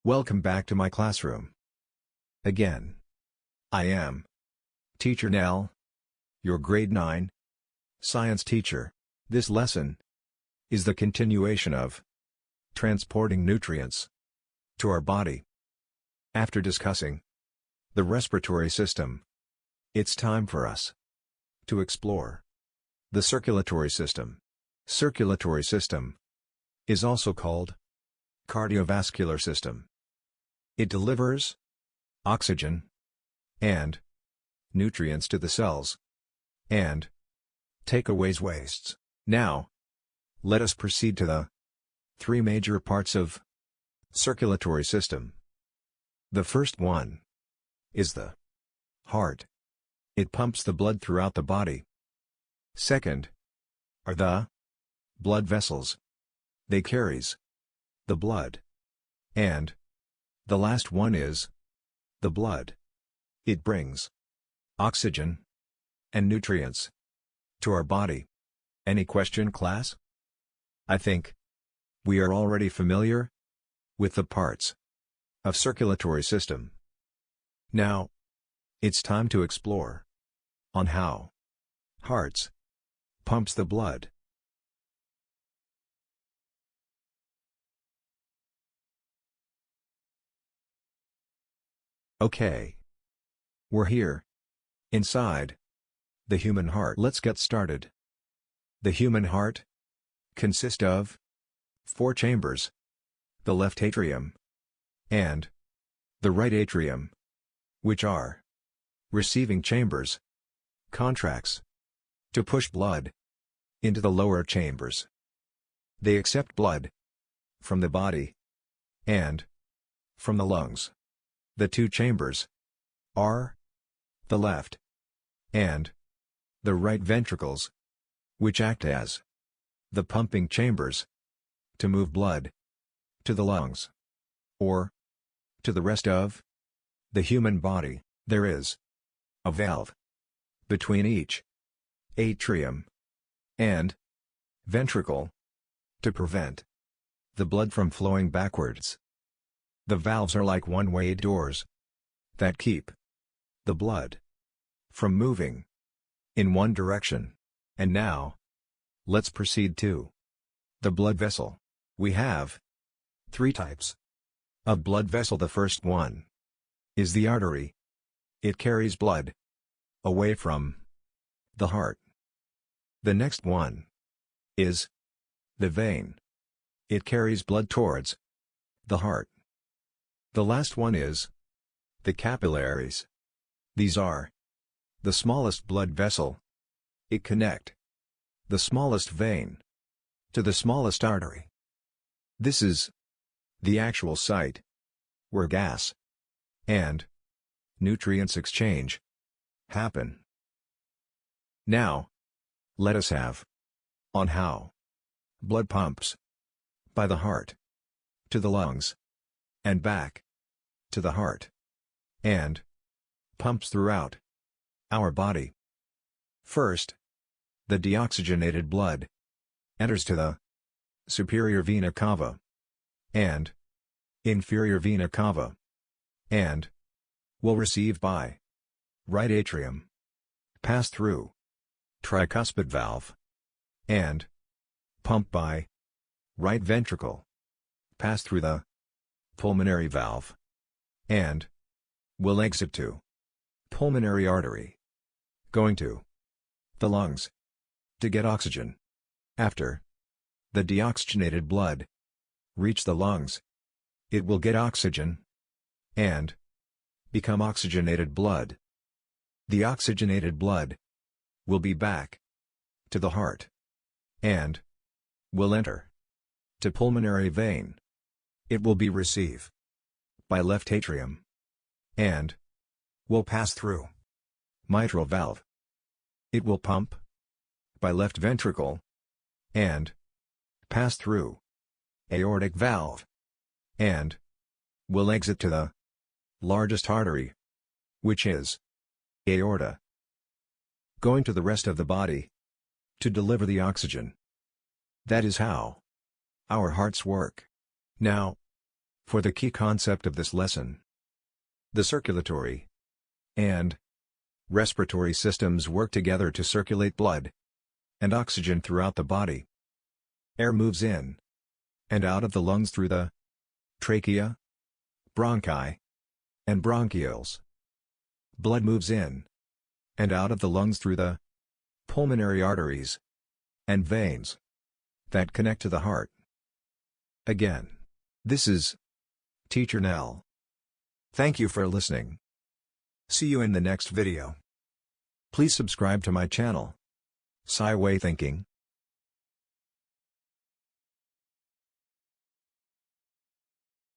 Welcome back to my classroom. Again. I am Teacher Nell, your grade 9 science teacher. This lesson is the continuation of transporting nutrients to our body. After discussing the respiratory system, it's time for us to explore the circulatory system. Circulatory system is also called cardiovascular system. It delivers oxygen and nutrients to the cells and take away wastes. Now, let us proceed to the three major parts of circulatory system. The first one is the heart. It pumps the blood throughout the body. Second are the blood vessels. They carries the blood. And the last one is the blood. It brings oxygen and nutrients to our body. Any question, class? I think we are already familiar with the parts of circulatory system. Now, it's time to explore on how hearts pumps the blood. Okay. We're here inside the human heart. Let's get started. The human heart consists of 4 chambers: the left atrium and the right atrium, which are receiving chambers, contracts to push blood into the lower chambers. They accept blood from the body and from the lungs. The 2 chambers are the left and the right ventricles, which act as the pumping chambers to move blood to the lungs or to the rest of the human body. There is a valve between each atrium and ventricle to prevent the blood from flowing backwards. The valves are like one-way doors that keep the blood from moving in one direction. And now, let's proceed to the blood vessel. We have 3 types of blood vessel. The first one is the artery. It carries blood away from the heart. The next one is the vein. It carries blood towards the heart. The last one is the capillaries. These are the smallest blood vessel. It connect the smallest vein to the smallest artery. This is the actual site where gas and nutrients exchange happen. Now, let us have on how blood pumps by the heart to the lungs and back to the heart and pumps throughout our body. First, the deoxygenated blood enters to the superior vena cava and inferior vena cava and will receive by right atrium, pass through tricuspid valve and pump by right ventricle, pass through the pulmonary valve and will exit to pulmonary artery, going to the lungs to get oxygen. After the deoxygenated blood reach the lungs, it will get oxygen and become oxygenated blood. The oxygenated blood will be back to the heart and will enter to pulmonary vein. It will be received by left atrium and will pass through mitral valve. It will pump by left ventricle and pass through aortic valve and will exit to the largest artery, which is aorta, going to the rest of the body to deliver the oxygen. That is how our hearts work. Now, For the key concept of this lesson, the circulatory and respiratory systems work together to circulate blood and oxygen throughout the body. Air moves in and out of the lungs through the trachea, bronchi, and bronchioles. Blood moves in and out of the lungs through the pulmonary arteries and veins that connect to the heart. Again, this is Teacher Nell. Thank you for listening. See you in the next video. Please subscribe to my channel, Skyway Thinking.